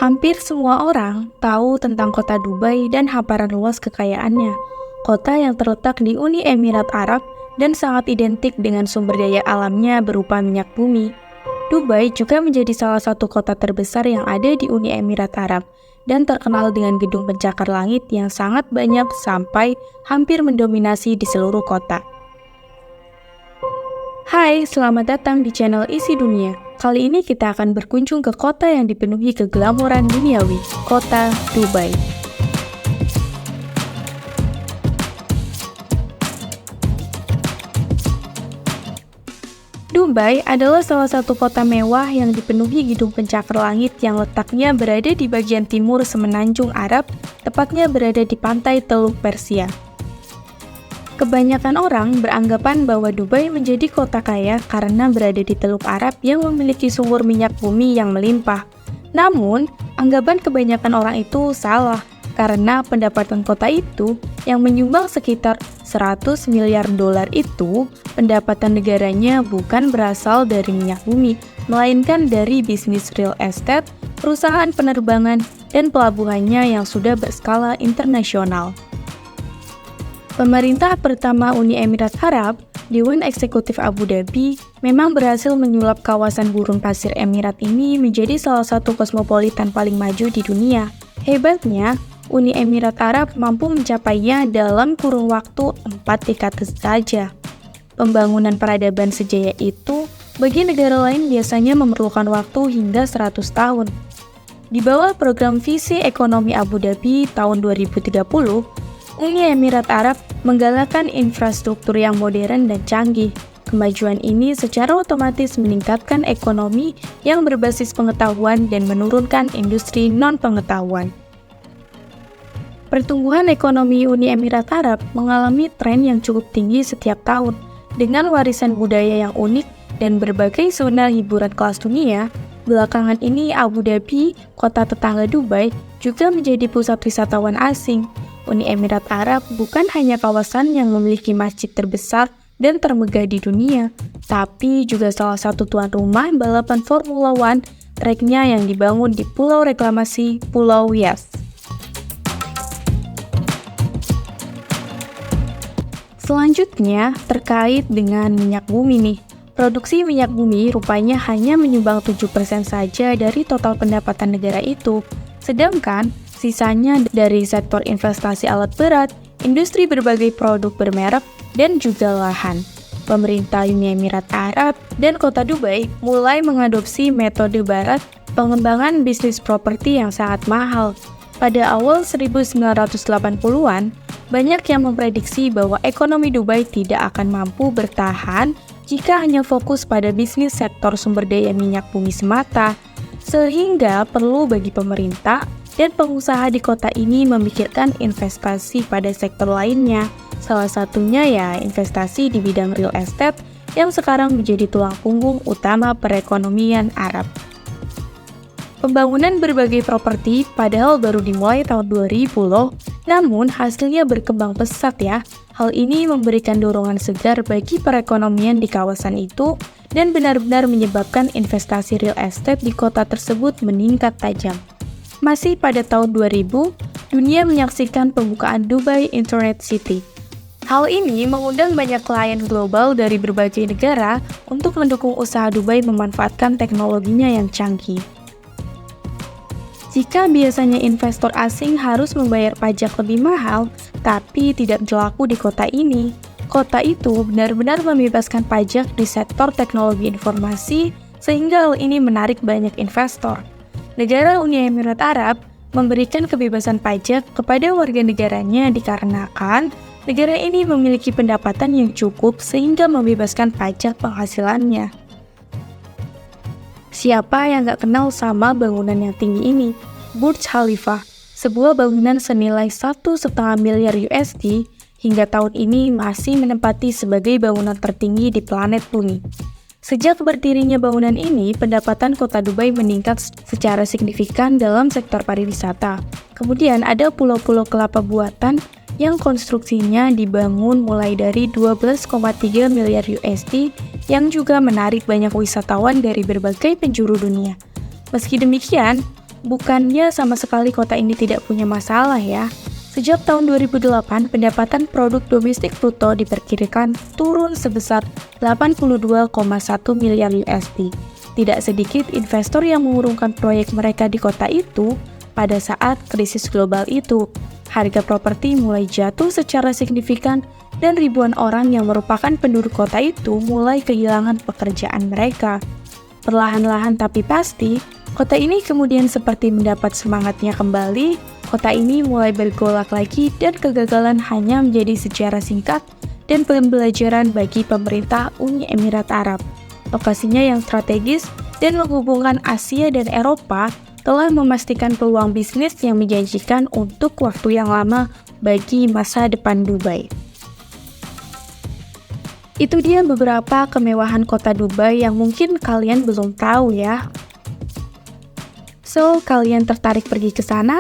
Hampir semua orang tahu tentang kota Dubai dan hamparan luas kekayaannya. Kota yang terletak di Uni Emirat Arab dan sangat identik dengan sumber daya alamnya berupa minyak bumi. Dubai juga menjadi salah satu kota terbesar yang ada di Uni Emirat Arab dan terkenal dengan gedung pencakar langit yang sangat banyak sampai hampir mendominasi di seluruh kota. Hai, selamat datang di channel Isi Dunia. Kali ini kita akan berkunjung ke kota yang dipenuhi keglamoran duniawi, kota Dubai. Dubai adalah salah satu kota mewah yang dipenuhi gedung pencakar langit yang letaknya berada di bagian timur semenanjung Arab, tepatnya berada di pantai Teluk Persia. Kebanyakan orang beranggapan bahwa Dubai menjadi kota kaya karena berada di Teluk Arab yang memiliki sumber minyak bumi yang melimpah. Namun, anggapan kebanyakan orang itu salah karena pendapatan kota itu yang menyumbang sekitar 100 miliar dolar itu, pendapatan negaranya bukan berasal dari minyak bumi, melainkan dari bisnis real estate, perusahaan penerbangan, dan pelabuhannya yang sudah berskala internasional. Pemerintah pertama Uni Emirat Arab, Dewan Eksekutif Abu Dhabi, memang berhasil menyulap kawasan gurun pasir Emirat ini menjadi salah satu kosmopolitan paling maju di dunia. Hebatnya, Uni Emirat Arab mampu mencapainya dalam kurun waktu 4 dekade saja. Pembangunan peradaban sejaya itu, bagi negara lain biasanya memerlukan waktu hingga 100 tahun. Di bawah program Visi Ekonomi Abu Dhabi tahun 2030, Uni Emirat Arab menggalakkan infrastruktur yang modern dan canggih. Kemajuan ini secara otomatis meningkatkan ekonomi yang berbasis pengetahuan dan menurunkan industri non-pengetahuan. Pertumbuhan ekonomi Uni Emirat Arab mengalami tren yang cukup tinggi setiap tahun. Dengan warisan budaya yang unik dan berbagai zona hiburan kelas dunia, belakangan ini Abu Dhabi, kota tetangga Dubai, juga menjadi pusat wisatawan asing. Uni Emirat Arab bukan hanya kawasan yang memiliki masjid terbesar dan termegah di dunia, tapi juga salah satu tuan rumah balapan Formula One, treknya yang dibangun di Pulau Reklamasi Pulau Yas. Selanjutnya, terkait dengan minyak bumi nih. Produksi minyak bumi rupanya hanya menyumbang 7% saja dari total pendapatan negara itu, sedangkan sisanya dari sektor investasi alat berat, industri berbagai produk bermerek, dan juga lahan. Pemerintah Uni Emirat Arab dan kota Dubai mulai mengadopsi metode barat pengembangan bisnis properti yang sangat mahal. Pada awal 1980-an, banyak yang memprediksi bahwa ekonomi Dubai tidak akan mampu bertahan jika hanya fokus pada bisnis sektor sumber daya minyak bumi semata, sehingga perlu bagi pemerintah dan pengusaha di kota ini memikirkan investasi pada sektor lainnya. Salah satunya ya investasi di bidang real estate yang sekarang menjadi tulang punggung utama perekonomian Arab. Pembangunan berbagai properti padahal baru dimulai tahun 2000 loh, namun hasilnya berkembang pesat ya. Hal ini memberikan dorongan segar bagi perekonomian di kawasan itu dan benar-benar menyebabkan investasi real estate di kota tersebut meningkat tajam. Masih pada tahun 2000, dunia menyaksikan pembukaan Dubai Internet City. Hal ini mengundang banyak klien global dari berbagai negara untuk mendukung usaha Dubai memanfaatkan teknologinya yang canggih. Jika biasanya investor asing harus membayar pajak lebih mahal, tapi tidak berlaku di kota ini. Kota itu benar-benar membebaskan pajak di sektor teknologi informasi, sehingga hal ini menarik banyak investor. Negara Uni Emirat Arab memberikan kebebasan pajak kepada warga negaranya dikarenakan negara ini memiliki pendapatan yang cukup sehingga membebaskan pajak penghasilannya. Siapa yang gak kenal sama bangunan yang tinggi ini? Burj Khalifa, sebuah bangunan senilai 1,5 miliar USD, hingga tahun ini masih menempati sebagai bangunan tertinggi di planet bumi. Sejak berdirinya bangunan ini, pendapatan kota Dubai meningkat secara signifikan dalam sektor pariwisata. Kemudian ada pulau-pulau kelapa buatan yang konstruksinya dibangun mulai dari 12,3 miliar USD yang juga menarik banyak wisatawan dari berbagai penjuru dunia. Meski demikian, Bukannya sama sekali kota ini tidak punya masalah ya. Sejak tahun 2008, pendapatan produk domestik bruto diperkirakan turun sebesar 82,1 miliar USD. Tidak sedikit investor yang mengurungkan proyek mereka di kota itu pada saat krisis global itu. Harga properti mulai jatuh secara signifikan dan ribuan orang yang merupakan penduduk kota itu mulai kehilangan pekerjaan mereka. Perlahan-lahan tapi pasti, kota ini kemudian seperti mendapat semangatnya kembali. Kota ini mulai bergolak lagi dan kegagalan hanya menjadi sejarah singkat dan pembelajaran bagi pemerintah Uni Emirat Arab. Lokasinya yang strategis dan menghubungkan Asia dan Eropa telah memastikan peluang bisnis yang menjanjikan untuk waktu yang lama bagi masa depan Dubai. Itu dia beberapa kemewahan kota Dubai yang mungkin kalian belum tahu ya. So, kalian tertarik pergi ke sana?